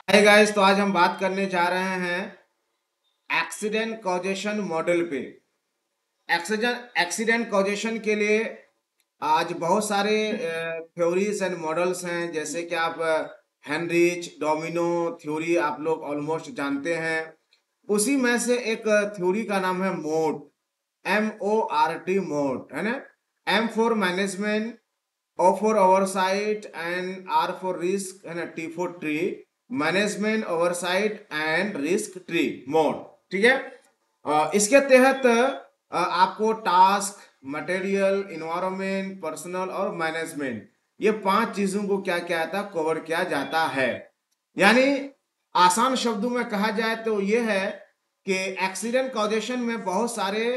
Hi guys, तो आज हम बात करने जा रहे हैं एक्सीडेंट कॉजेशन मॉडल पे। एक्सीडेंट कॉजेशन के लिए आज बहुत सारे थ्योरीज एंड मॉडल्स हैं, जैसे कि आप हेनरिच डोमिनो थ्योरी आप लोग ऑलमोस्ट जानते हैं। उसी में से एक थ्योरी का नाम है मोड, MORT, मोड है ना। M for management, O for oversight and R for risk है ना, T for tree, management oversight and risk tree mode. ठीक है। इसके तहत आपको टास्क, मटेरियल, इन्वायरमेंट, पर्सनल और मैनेजमेंट, ये 5 चीजों को क्या क्या आता कवर किया जाता है। यानी आसान शब्दों में कहा जाए तो ये है कि एक्सीडेंट कॉजेशन में बहुत सारे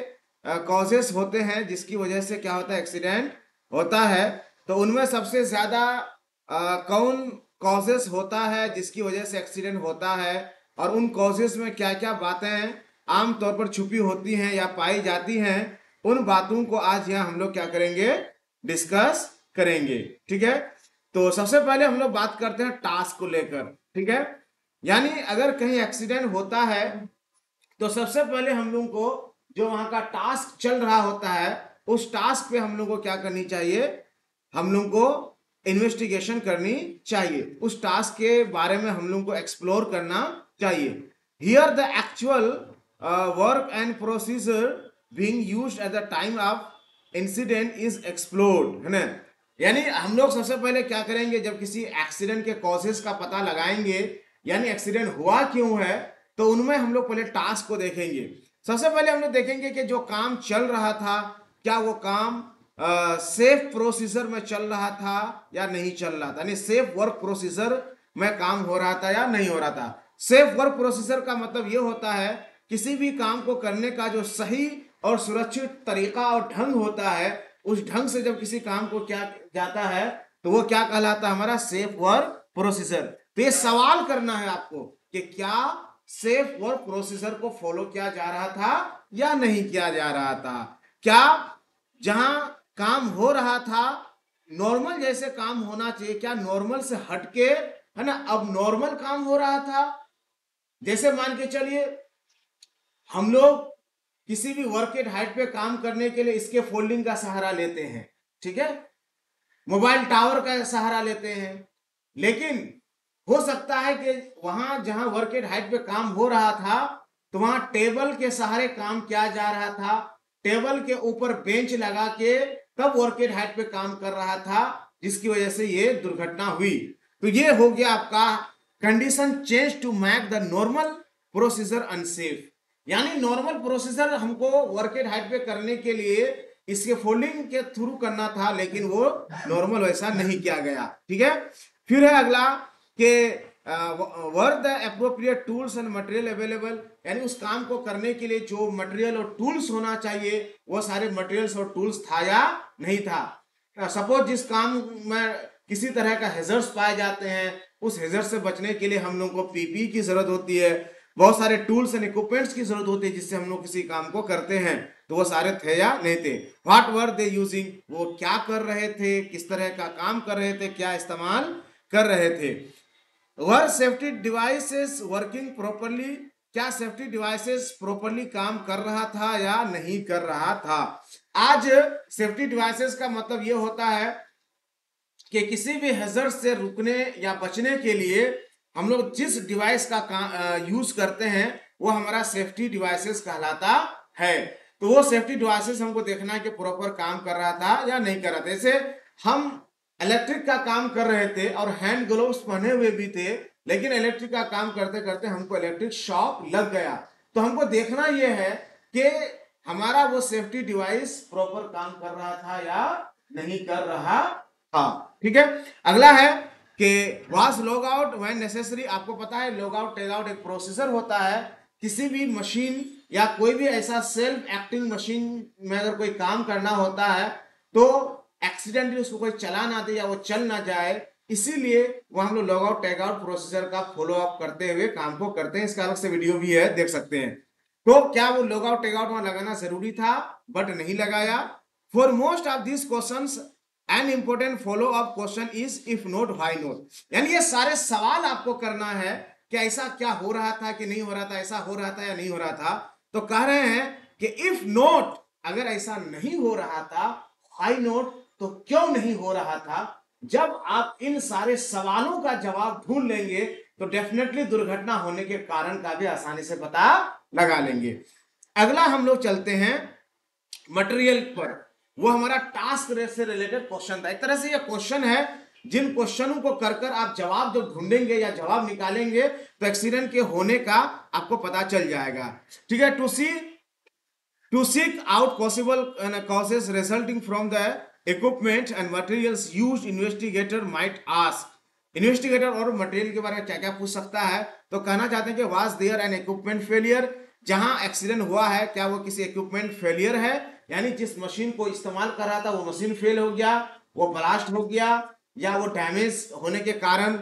कॉजेस होते हैं जिसकी वजह से क्या होता है, एक्सीडेंट होता है। तो उनमें सबसे ज्यादा कौन कॉजेस होता है जिसकी वजह से एक्सीडेंट होता है, और उन कॉजेस में क्या क्या बातें आमतौर पर छुपी होती हैं या पाई जाती हैं, उन बातों को आज यहाँ हम लोग क्या करेंगे, डिस्कस करेंगे। ठीक है। तो सबसे पहले हम लोग बात करते हैं टास्क को लेकर। ठीक है। यानी अगर कहीं एक्सीडेंट होता है तो सबसे पहले हम लोग को जो वहां का टास्क चल रहा होता है, उस टास्क पे हम लोग को क्या करनी चाहिए, हम लोग को इन्वेस्टिगेशन करनी चाहिए। उस टास्क के बारे में हम लोग को एक्सप्लोर करना चाहिए। Here the actual work and procedure being used at the time of incident is explored है ना। यानी हम लोग सबसे पहले क्या करेंगे, जब किसी एक्सीडेंट के कॉजेस का पता लगाएंगे, यानी एक्सीडेंट हुआ क्यों है, तो उनमें हम लोग पहले टास्क को देखेंगे। सबसे पहले हम लोग देखेंगे कि जो काम चल रहा था, क्या वो काम सेफ प्रोसीजर में चल रहा था या नहीं चल रहा था, यानी सेफ वर्क प्रोसीजर में काम हो रहा था या नहीं हो रहा था। सेफ वर्क प्रोसीजर का मतलब ये होता है किसी भी काम को करने का जो सही और सुरक्षित तरीका और ढंग होता है, उस ढंग से जब किसी काम को क्या जाता है तो वो क्या कहलाता है, हमारा सेफ वर्क प्रोसीजर। तो ये सवाल करना है आपको कि क्या सेफ वर्क प्रोसीजर को फॉलो किया जा रहा था या नहीं किया जा रहा था। क्या जहां काम हो रहा था नॉर्मल जैसे काम होना चाहिए, क्या नॉर्मल से हटके है ना अब नॉर्मल काम हो रहा था। जैसे मान के चलिए हम लोग किसी भी वर्केड हाइट पे काम करने के लिए इसके फोल्डिंग का सहारा लेते हैं, ठीक है, मोबाइल टावर का सहारा लेते हैं। लेकिन हो सकता है कि वहां जहां वर्केड हाइट पे काम हो रहा था तो वहां टेबल के सहारे काम किया जा रहा था, टेबल के ऊपर बेंच लगा के तब वर्केड हाइट पे काम कर रहा था, जिसकी वजह से ये दुर्घटना हुई। तो ये हो गया आपका condition change to make the normal procedure unsafe. यानी नॉर्मल प्रोसीजर हमको वर्केड हाइट पे करने के लिए इसके फोल्डिंग के थ्रू करना था, लेकिन वो नॉर्मल वैसा नहीं किया गया। ठीक है। फिर है अगला कि were the appropriate tools and material available, यानी उस काम को करने के लिए जो मटेरियल और टूल्स होना चाहिए वो सारे मटेरियल्स और टूल्स था या नहीं था। सपोज जिस काम में किसी तरह का हेजर्स पाए जाते हैं, उस हेजर से बचने के लिए हम लोग को पीपी की जरूरत होती है, बहुत सारे टूल्स एंड इक्विपमेंट्स की जरूरत होती है जिससे हम लोग किसी काम को करते हैं। तो वो सारे थे या नहीं थे। व्हाट वर दे यूजिंग, वो क्या कर रहे थे, किस तरह का काम कर रहे थे, क्या इस्तेमाल कर रहे थे। वर सेफ्टी डिवाइसेस वर्किंग प्रॉपरली, क्या सेफ्टी डिवाइसेस प्रॉपरली काम कर रहा था या नहीं कर रहा था। आज सेफ्टी डिवाइसेस का मतलब ये होता है कि किसी भी हैजर्ड से रुकने या बचने के लिए हम लोग जिस डिवाइस का यूज करते हैं वो हमारा सेफ्टी डिवाइसेस कहलाता है। तो वो सेफ्टी डिवाइसेस हमको देखना है कि प्रॉपर काम कर रहा था या नहीं कर रहा था। जैसे हम इलेक्ट्रिक का काम कर रहे थे और हैंड ग्लोव्स पहने हुए भी थे, लेकिन इलेक्ट्रिक का काम करते करते हमको इलेक्ट्रिक शॉक लग गया, तो हमको देखना यह है कि हमारा वो सेफ्टी डिवाइस प्रॉपर काम कर रहा था या नहीं कर रहा था। ठीक है। अगला है कि was log out when necessary. आपको पता है लॉग आउट टेग आउट एक प्रोसीजर होता है। किसी भी मशीन या कोई भी ऐसा सेल्फ एक्टिंग मशीन में अगर कोई काम करना होता है तो एक्सीडेंटली उसको कोई चला ना दे या वो चल ना जाए, इसीलिए वो हम लोग log out tag out procedure का फॉलो अप करते हुए काम को करते हैं। इसका अलग से वीडियो भी है, देख सकते हैं। तो क्या वो लॉग आउट टैग आउट वहां लगाना जरूरी था, बट नहीं लगाया। For most of this questions an important follow up question is if not why not, यानी ये सारे सवाल आपको करना है कि ऐसा क्या हो रहा था कि नहीं हो रहा था, ऐसा हो रहा था या नहीं हो रहा था, तो कह रहे हैं कि इफ नॉट, अगर ऐसा नहीं हो रहा था, व्हाई नॉट, तो क्यों नहीं हो रहा था। जब आप इन सारे सवालों का जवाब ढूंढ लेंगे तो डेफिनेटली दुर्घटना होने के कारण का भी आसानी से पता लगा लेंगे। अगला हम लोग चलते हैं मटेरियल पर। वो हमारा टास्क से रिलेटेड क्वेश्चन था। एक तरह से ये क्वेश्चन है, जिन क्वेश्चनों को कर कर आप जवाब जब ढूंढेंगे या जवाब निकालेंगे तो एक्सीडेंट के होने का आपको पता चल जाएगा। ठीक है, to seek out possible causes resulting from the equipment and materials used, investigator might ask, investigator और मटेरियल के बारे में क्या क्या पूछ सकता है, तो कहना चाहते हैं कि was there an equipment failure, जहां एक्सीडेंट हुआ है क्या वो किसी इक्विपमेंट फेलियर है, यानी जिस मशीन को इस्तेमाल कर रहा था वो मशीन फेल हो गया, वो ब्लास्ट हो गया, या वो डैमेज होने के कारण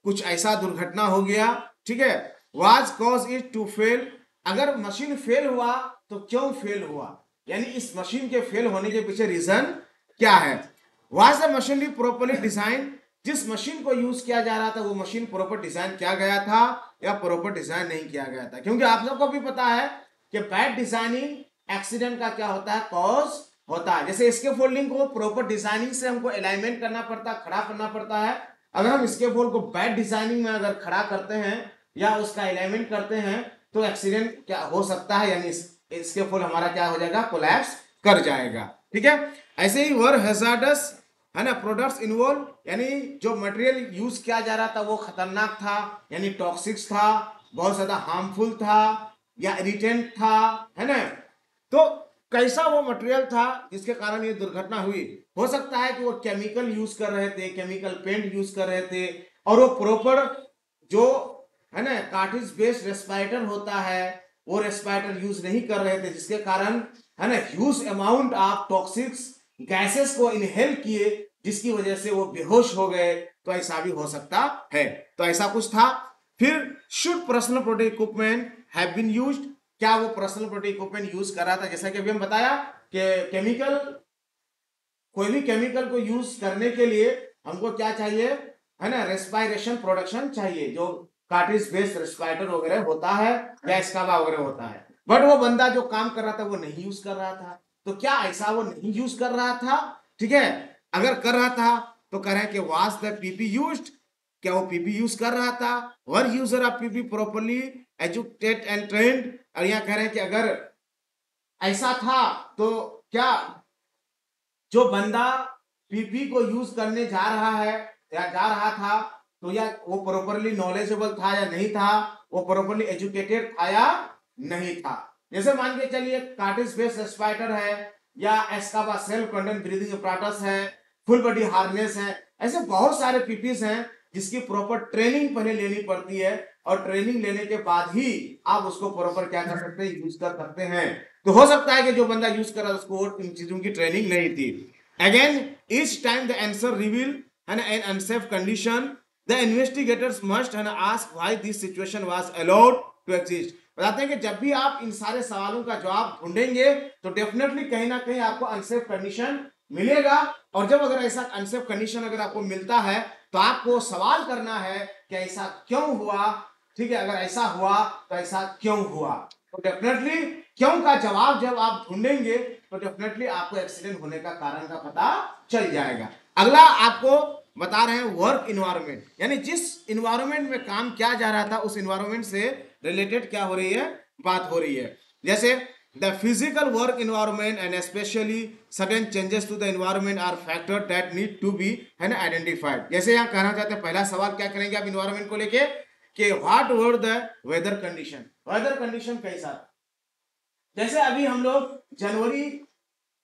कुछ ऐसा दुर्घटना हो गया। ठीक है, was cause it to fail, अगर मशीन फेल हुआ तो क्यों फेल हुआ, यानी इस मशीन के फेल होने के पीछे रीजन क्या है। Was the machinery properly design, जिस मशीन को यूज किया जा रहा था वो मशीन प्रॉपर डिजाइन किया गया था या प्रॉपर डिजाइन नहीं किया गया था, क्योंकि आप सबको भी पता है कि बैड डिजाइनिंग एक्सीडेंट का क्या होता है, कॉज होता है। जैसे इसके फोल्डिंग को प्रॉपर डिजाइनिंग से हमको अलाइनमेंट करना पड़ता है, खड़ा करना पड़ता है। अगर हम इसके फोल्ड को बैड डिजाइनिंग में अगर खड़ा करते हैं या उसका अलाइनमेंट करते हैं तो एक्सीडेंट क्या हो सकता है, यानी इसके फोल्ड हमारा क्या हो जाएगा, कोलैप्स कर जाएगा। ठीक है, ऐसे ही वर हैजार्डस है ना, प्रोडक्ट्स इन्वॉल्व, यानी जो मटेरियल यूज किया जा रहा था वो खतरनाक था, यानी टॉक्सिक्स था, बहुत ज्यादा हार्मफुल था या इरिटेंट था, है ना। तो कैसा वो मटेरियल था जिसके कारण ये दुर्घटना हुई, हो सकता है कि वो केमिकल यूज कर रहे थे, केमिकल पेंट यूज कर रहे थे, और वो प्रॉपर जो है ना कार्टिज बेस्ड रेस्पिरेटर होता है वो रेस्पिरेटर यूज नहीं कर रहे थे, जिसके कारण है ना huge amount of toxics gases को इनहेल किए, जिसकी वजह से वो बेहोश हो गए, तो ऐसा भी हो सकता है। तो ऐसा कुछ था। फिर should personal protective equipment have been used, क्या वो पर्सनल प्रोटेक्टिव इक्विपमेंट यूज कर रहा था। जैसा कि अभी हम बताया कि केमिकल, कोई भी केमिकल को यूज करने के लिए हमको क्या चाहिए, है ना, रेस्पिरेशन प्रोडक्शन चाहिए, जो कार्टिज बेस्ड रेस्पिरेटर वगैरह होता है या एस्काबा वगैरह होता है। बट वो बंदा जो काम कर रहा था वो नहीं यूज कर रहा था, तो क्या ऐसा वो नहीं यूज कर रहा था। ठीक है, अगर कर रहा था तो कह रहे हैं कि वाज द पीपी यूज्ड, क्या वो पीपी यूज कर रहा था, were user of PP properly educated and trained, और यहाँ कह रहे हैं कि अगर ऐसा था तो क्या जो बंदा पीपी को यूज करने जा रहा है या जा रहा था तो या वो प्रॉपर्ली नॉलेजेबल था या नहीं था, वो प्रॉपर्ली एजुकेटेड था या नहीं था। जैसे मान के चलिए कार्टिज बेस्ड रेस्पिरेटर है या एस्काबा सेल्फ कंटेंट ब्रीदिंग apparatus है, फुल बॉडी हार्नेस है, ऐसे बहुत सारे पीपीस हैं जिसकी प्रॉपर ट्रेनिंग पहले लेनी पड़ती है, और ट्रेनिंग लेने के बाद ही आप उसको प्रॉपर क्या कर सकते हैं, यूज कर सकते हैं। तो हो सकता है कि जो बंदा यूज कर रहा है उसको इन चीजों की ट्रेनिंग नहीं थी। Again each time the answer reveal है ना an unsafe condition, the investigators must है ना ask why this situation was allowed to exist. बताते हैं कि जब भी आप इन सारे सवालों का जवाब ढूंढेंगे तो डेफिनेटली कहीं ना कहीं आपको अनसेफ कंडीशन मिलेगा, और जब अगर ऐसा अनसेफ कंडीशन अगर आपको मिलता है तो आपको सवाल करना है कि ऐसा क्यों हुआ। ठीक है, अगर ऐसा हुआ तो ऐसा क्यों हुआ, तो डेफिनेटली क्यों का जवाब जब आप ढूंढेंगे तो डेफिनेटली आपको एक्सीडेंट होने का कारण का पता चल जाएगा। अगला आपको बता रहे हैं वर्क इन्वायरमेंट, यानी जिस इन्वायरमेंट में काम किया जा रहा था उस इन्वायरमेंट से रिलेटेड क्या हो रही है, बात हो रही है। जैसे the physical work environment and especially sudden changes to the environment are factor that need to be है ना आइडेंटिफाइड। जैसे यहाँ कहना चाहते हैं, पहला सवाल क्या करेंगे आप इन्वायरमेंट को लेके कि what were the weather condition, weather condition कैसा। जैसे अभी हम लोग जनवरी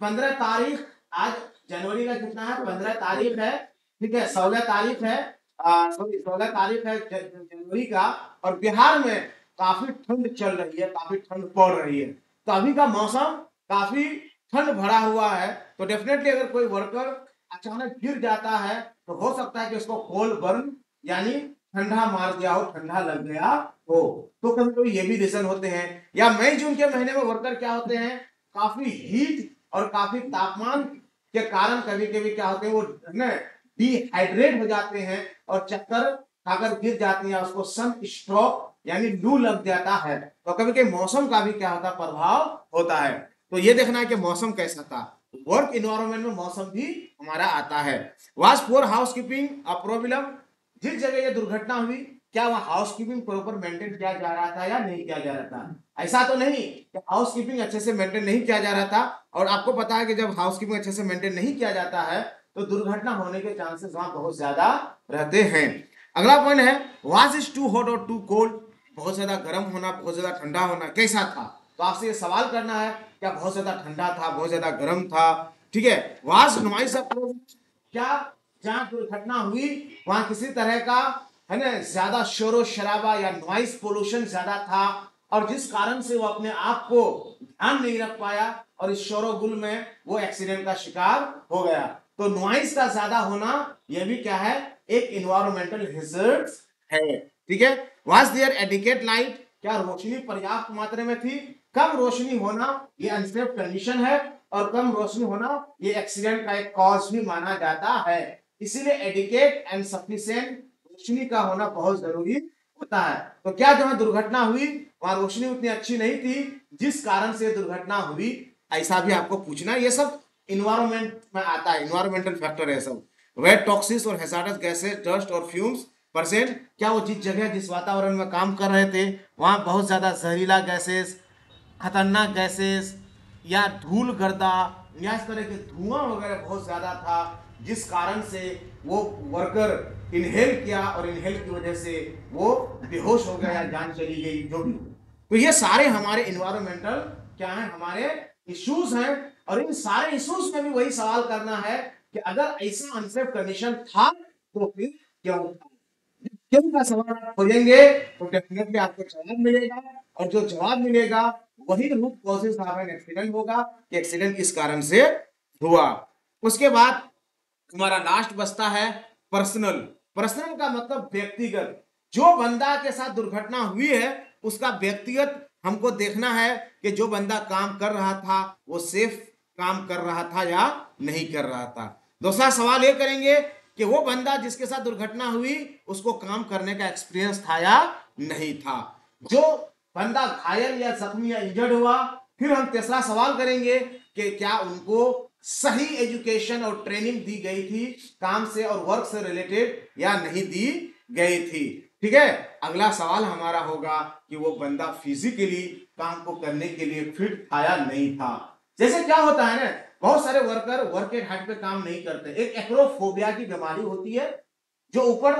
15 तारीख, आज जनवरी का कितना है, 15 तारीख है। ठीक है, 16 तारीख है, सॉरी 16 तारीख है जनवरी का, और बिहार में काफी ठंड चल रही है, काफी ठंड पड़ रही है। तो अभी का मौसम काफी ठंड भरा हुआ है, तो डेफिनेटली अगर कोई वर्कर अचानक गिर जाता है तो हो सकता है कि उसको कोल्ड बर्न यानी ठंडा मार दिया हो, ठंडा लग गया हो। तो कभी कभी ये भी रीजन होते हैं। या मई जून के महीने में वर्कर क्या होते हैं, काफी हीट और काफी तापमान के कारण कभी कभी क्या होते हैं वो डिहाइड्रेट हो जाते हैं और चक्कर खाकर गिर जाती है, उसको सन स्ट्रोक यानी लू लग जाता है। तो कभी कभी मौसम का भी क्या होता है, प्रभाव होता है। तो ये देखना है कि मौसम कैसा था। वर्क इन्वायरमेंट में मौसम भी हमारा आता है। Was poor housekeeping a problem? जिस जगह ये दुर्घटना हुई, क्या वहां हाउसकीपिंग प्रॉपर मेंटेन किया जा रहा था या नहीं किया जा रहा था? ऐसा तो नहीं कि हाउसकीपिंग अच्छे से मेंटेन नहीं किया जा रहा था। और आपको पता है कि जब हाउसकीपिंग अच्छे से मेंटेन नहीं किया जाता है तो दुर्घटना होने के चांसेस वहां बहुत ज्यादा रहते हैं। अगला पॉइंट है, वाज इज टू हॉट और टू कोल्ड? बहुत ज्यादा गर्म होना, बहुत ज्यादा ठंडा होना, कैसा था? तो आपसे ये सवाल करना है, क्या बहुत ज्यादा ठंडा था, बहुत ज्यादा गर्म था? ठीक है। Was noise a problem? क्या जहां दुर्घटना हुई वहां किसी तरह का, है ना, ज्यादा शोर शराबा या नॉइस पोल्यूशन ज्यादा था, और जिस कारण से वो अपने आप को ध्यान नहीं रख पाया और इस शोरगुल में वो एक्सीडेंट का शिकार हो गया। तो नॉइस का ज्यादा होना यह भी क्या है, एक इन्वायरमेंटल हैजर्ड है। ठीक है। Was there adequate light? क्या रोशनी पर्याप्त मात्रा में थी? कम रोशनी होना ये अनसेफ कंडीशन है, और कम रोशनी होना ये एक्सीडेंट का एक कॉज भी माना जाता है। इसीलिए एडिकेट एंड सफिशिएंट रोशनी का होना बहुत जरूरी होता है। तो क्या जहां दुर्घटना हुई वहां रोशनी उतनी अच्छी नहीं थी जिस कारण से दुर्घटना हुई? ऐसा भी आपको पूछना है। ये सब इन्वायरमेंट में आता है, इन्वायरमेंटल फैक्टर है सब। वेयर टॉक्सिस और हैजार्डस गैसेस, डस्ट और फ्यूम्स परसेंट? क्या वो जिस जगह जिस वातावरण में काम कर रहे थे वहां बहुत ज्यादा जहरीला गैसेस, खतरनाक गैसेस या धूल गर्दा या इस तरह के धुआं वगैरह बहुत ज्यादा था, जिस कारण से वो वर्कर इनहेल किया और इनहेल की वजह से वो बेहोश हो गया या जान चली गई, जो भी। तो ये सारे हमारे इन्वायरमेंटल क्या है, हमारे इश्यूज हैं। और इन सारे इश्यूज में भी वही सवाल करना है कि अगर ऐसा अनसेफ कंडीशन था तो फिर क्यों था? क्यों का सवाल आप खोजेंगे तो डेफिनेटली आपको जवाब मिलेगा, और जो जवाब मिलेगा वही root causes of an accident होगा कि एक्सीडेंट किस कारण से हुआ। उसके बाद हमारा लास्ट बचता है पर्सनल। पर्सनल का मतलब व्यक्तिगत। जो बंदा के साथ दुर्घटना हुई है उसका व्यक्तिगत हमको देखना है कि जो बंदा काम कर रहा था वो सेफ काम कर रहा था या नहीं कर रहा था। दूसरा सवाल ये करेंगे कि वो बंदा जिसके साथ दुर्घटना हुई उसको काम करने का एक्सपीरियंस था या नहीं था। जो बंदा घायल या जख्मी या इंजर्ड हुआ, फिर हम तीसरा सवाल करेंगे कि क्या उनको सही एजुकेशन और ट्रेनिंग दी गई थी काम से और वर्क से रिलेटेड या नहीं दी गई थी। ठीक है। अगला सवाल हमारा होगा कि वो बंदा फिजिकली काम को करने के लिए फिट था या नहीं था। जैसे क्या होता है ना, बहुत सारे वर्कर वर्क एट हाइट पे काम नहीं करते। एक एक्रोफोबिया की बीमारी होती है, जो ऊपर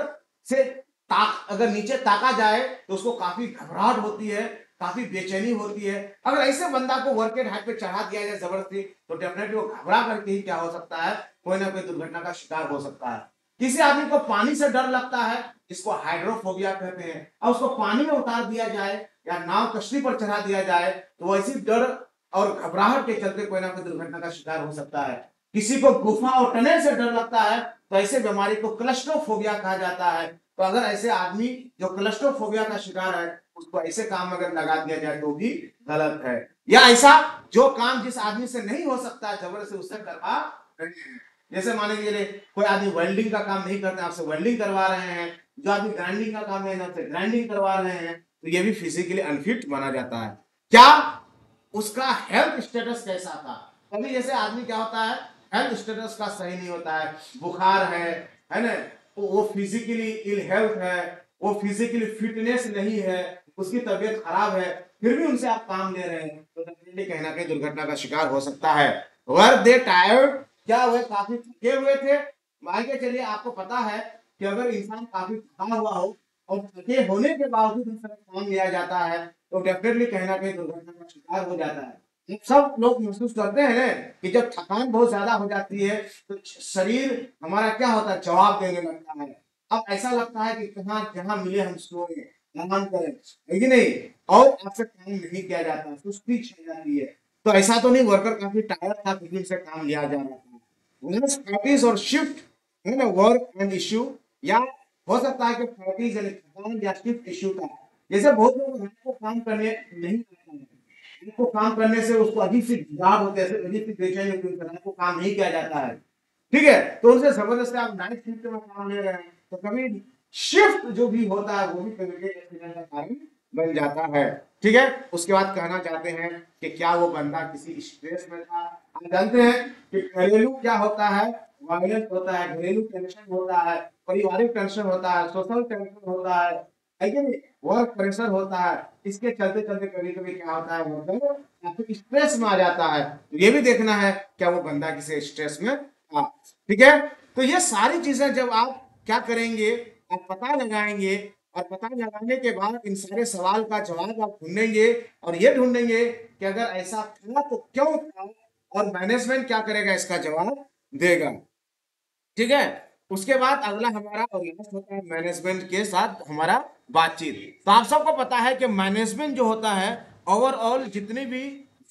से अगर नीचे ताका जाए तो उसको काफी घबराहट होती है, काफी बेचैनी होती है। अगर ऐसे बंदा को वर्क एट हाइट पे चढ़ा दिया जाए जबरदस्ती तो डेफिनेटली वो घबरा करके ही क्या हो सकता है, कोई ना कोई दुर्घटना का शिकार हो सकता है। किसी आदमी को पानी से डर लगता है, जिसको हाइड्रोफोबिया कहते हैं, और उसको पानी में उतार दिया जाए या नाव कश्ती पर चढ़ा दिया जाए तो वो ऐसी डर और घबराहट के चलते कोई ना कोई दुर्घटना का शिकार हो सकता है। किसी को गुफा और टनल से डर लगता है तो ऐसे बीमारी को क्लस्ट्रोफोबिया कहा जाता है। तो अगर ऐसे आदमी जो क्लस्ट्रोफोबिया का शिकार है उसको ऐसे काम अगर लगा दिया जाए तो भी गलत है। या ऐसा जो काम जिस आदमी से नहीं हो सकता जबरदस्ती उससे करवा रहे हैं। जैसे माने कि कोई आदमी वेल्डिंग का काम नहीं करते, आपसे वेल्डिंग करवा रहे हैं। जो आदमी ग्राइंडिंग का काम है आपसे ग्राइंडिंग करवा रहे हैं, तो ये भी फिजिकली अनफिट माना जाता है। क्या उसका हेल्थ स्टेटस कैसा था? कभी जैसे आदमी क्या होता है, हेल्थ स्टेटस का सही नहीं होता है, बुखार है ना, तो वो फिजिकली इल हेल्थ है, वो फिजिकली फिटनेस नहीं है, उसकी तबीयत खराब है, फिर भी उनसे आप काम ले रहे हैं तो डेफिनेटली कहीं ना कहीं दुर्घटना का शिकार हो सकता है। वर दे टायर्ड? क्या वे काफी थके हुए थे? मान के चलिए आपको पता है कि अगर इंसान काफी थका हुआ हो और थके होने के बावजूद उनसे काम लिया जाता है तो डेफिनेटली कहीं ना कहीं दुर्घटना का शिकार हो जाता है। सब लोग महसूस करते हैं ना कि जब थकान बहुत ज्यादा हो जाती है तो शरीर हमारा क्या होता है, जवाब देने लगता है। अब ऐसा लगता है कि कहाँ जहां मिले हम सोए आराम करें, है कि नहीं, और आपसे काम नहीं किया जाता, सुस्ती छा जाती है। तो ऐसा तो नहीं वर्कर काफी टायर्ड था फिर से काम लिया जा रहा था। फैक्टरीज और शिफ्ट, है ना, वर्क एंड इश्यू, या हो सकता है कि फैक्टरीज यानी थकान या शिफ्ट इश्यू था। जैसे बहुत लोग रात को काम करने नहीं आता है, रात को काम करने से उसको अजीब सी घबराहट होती है, अजीब सी बेचैनी होती है, रात को काम नहीं किया जाता है। ठीक है, तो उनसे जबरदस्ती आप नाइट शिफ्ट में काम ले रहे हैं तो कभी शिफ्ट जो भी होता है वो भी कभी एक्सीडेंट का कारण बन जाता है। ठीक है, उसके बाद कहना चाहते हैं कि क्या वो बंदा किसी स्ट्रेस में था। आप जानते हैं कि घरेलू क्या होता है, वायलेंस होता है, घरेलू टेंशन होता है, पारिवारिक टेंशन होता है, सोशल टेंशन होता है कि नहीं, वर्क प्रेशर होता है। इसके चलते चलते कभी कभी क्या होता है, वर्कर काफी स्ट्रेस में आ जाता है। तो ये भी देखना है क्या वो बंदा किसी स्ट्रेस में था। ठीक है, तो ये सारी चीजें जब आप क्या करेंगे, आप पता लगाएंगे, और पता लगाने के बाद इन सारे सवाल का जवाब आप ढूंढेंगे, और ये ढूंढेंगे कि अगर ऐसा था तो क्यों था, और मैनेजमेंट क्या करेगा इसका जवाब देगा। ठीक है, उसके बाद अगला हमारा और लास्ट होता है मैनेजमेंट के साथ हमारा बातचीत। तो आप सबको पता है कि मैनेजमेंट जो होता है, ओवरऑल जितनी भी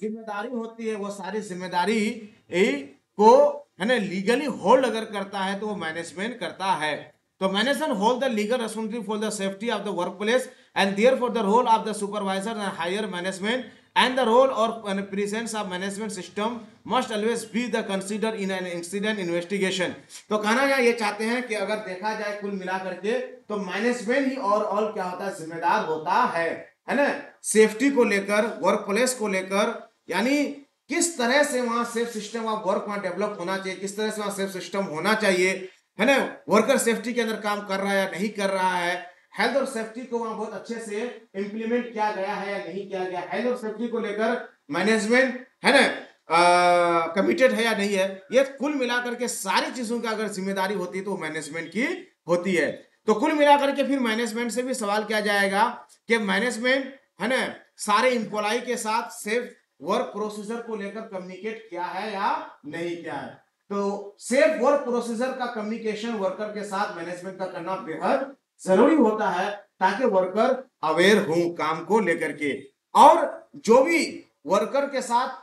जिम्मेदारी होती है वो सारी जिम्मेदारी को है ना लीगली होल्ड अगर करता है तो वो मैनेजमेंट करता है। तो management hold the legal responsibility for the safety of the workplace and therefore the role of the supervisor and higher management and the role or presence of management system must always be the considered in an incident investigation। तो कहना ये चाहते हैं कि अगर देखा जाए कुल मिला करके तो मैनेजमेंट ही और ऑल क्या होता है, जिम्मेदार होता है ना, सेफ्टी को लेकर, वर्क प्लेस को लेकर, यानी किस तरह से वहां सेफ सिस्टम ऑफ वर्क वहां डेवलप होना चाहिए, किस तरह से वहां सेफ सिस्टम होना चाहिए, है ना, वर्कर सेफ्टी के अंदर काम कर रहा है या नहीं कर रहा है, हेल्थ और सेफ्टी को वहां बहुत अच्छे से इंप्लीमेंट किया गया है या नहीं किया गया, हेल्थ और सेफ्टी को लेकर मैनेजमेंट है ना कमिटेड है या नहीं है। ये कुल मिलाकर के सारी चीजों का अगर जिम्मेदारी होती है तो मैनेजमेंट की होती है। तो कुल मिलाकर के फिर मैनेजमेंट से भी सवाल किया जाएगा कि मैनेजमेंट है ना सारे इंप्लॉय के साथ सेफ वर्क प्रोसीजर को लेकर कम्युनिकेट किया है या नहीं किया है। तो सेफ वर्क प्रोसीजर का कम्युनिकेशन वर्कर के साथ मैनेजमेंट का करना बेहद जरूरी होता है ताकि वर्कर अवेयर हो काम को लेकर के, और जो भी वर्कर के साथ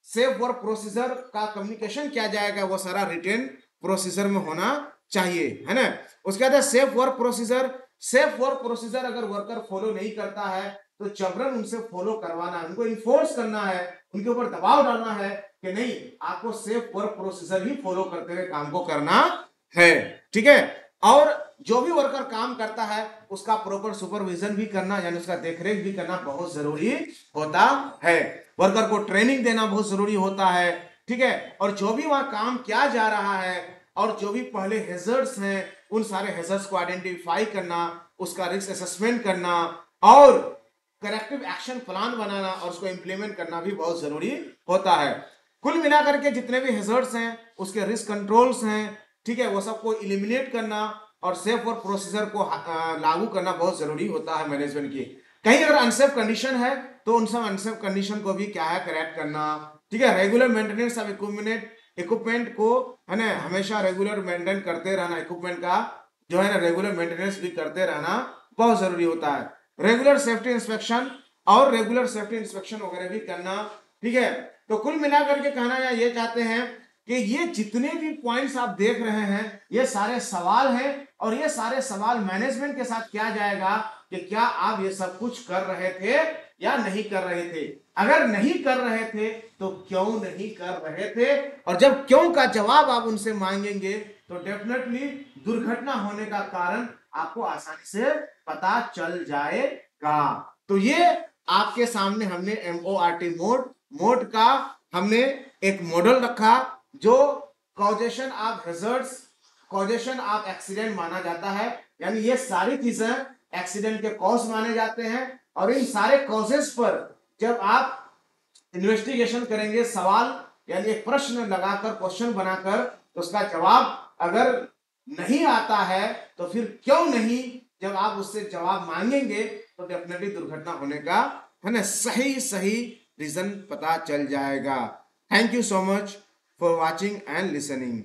सेफ वर्क प्रोसीजर का कम्युनिकेशन किया जाएगा वो सारा रिटेन प्रोसीजर में होना चाहिए, है ना। उसके बाद safe work procedure, safe work procedure अगर वर्कर फॉलो नहीं करता है तो जबरन उनसे फॉलो करवाना है, उनको इन्फोर्स करना है, उनके ऊपर दबाव डालना है कि नहीं आपको सेफ वर्क प्रोसीजर ही फॉलो करते हुए काम को करना है। ठीक है, और जो भी वर्कर काम करता है उसका प्रॉपर सुपरविजन भी करना, यानी उसका देखरेख भी करना बहुत जरूरी होता है। वर्कर को ट्रेनिंग देना बहुत जरूरी होता है। ठीक है, और जो भी वहां काम किया जा रहा है और जो भी पहले हैजर्ड्स हैं उन सारे हैजर्ड्स को आइडेंटिफाई करना, उसका रिस्क असेसमेंट करना और करेक्टिव एक्शन प्लान बनाना और उसको इंप्लीमेंट करना भी बहुत जरूरी होता है। कुल मिलाकर के जितने भी हैजर्ड्स हैं उसके रिस्क कंट्रोल्स हैं, ठीक है, वो सबको इलिमिनेट करना और सेफ वर्क प्रोसीजर को लागू करना बहुत जरूरी होता है मैनेजमेंट की। कहीं अगर अनसेफ कंडीशन है तो उन सब अनसेफ कंडीशन को भी क्या है करेक्ट करना। ठीक है, रेगुलर मेंटेनेंस ऑफ इक्विपमेंट को है ना हमेशा रेगुलर मेंटेन करते रहना, इक्विपमेंट का जो है ना रेगुलर मेंटेनेंस भी करते रहना बहुत जरूरी होता है। रेगुलर सेफ्टी इंस्पेक्शन और रेगुलर सेफ्टी इंस्पेक्शन वगैरह भी करना। ठीक है, तो कुल मिलाकर के कहना ये चाहते हैं कि ये जितने भी पॉइंट्स आप देख रहे हैं ये सारे सवाल हैं, और ये सारे सवाल मैनेजमेंट के साथ किया जाएगा कि क्या आप ये सब कुछ कर रहे थे या नहीं कर रहे थे। अगर नहीं कर रहे थे तो क्यों नहीं कर रहे थे, और जब क्यों का जवाब आप उनसे मांगेंगे तो डेफिनेटली दुर्घटना होने का कारण आपको आसानी से पता चल जाएगा। तो ये आपके सामने हमने MORT मोड का हमने एक मॉडल रखा जो causation of hazards, causation of accident माना जाता है, यानी ये सारी चीजें एक्सीडेंट के कॉज माने जाते हैं, और इन सारे कॉजेस पर जब आप इन्वेस्टिगेशन करेंगे, सवाल यानी एक प्रश्न लगाकर क्वेश्चन बनाकर तो उसका जवाब अगर नहीं आता है तो फिर क्यों नहीं, जब आप उससे जवाब मांगेंगे तो डेफिनेटली दुर्घटना होने का है ना सही रीजन पता चल जाएगा। Thank you so much for watching and listening.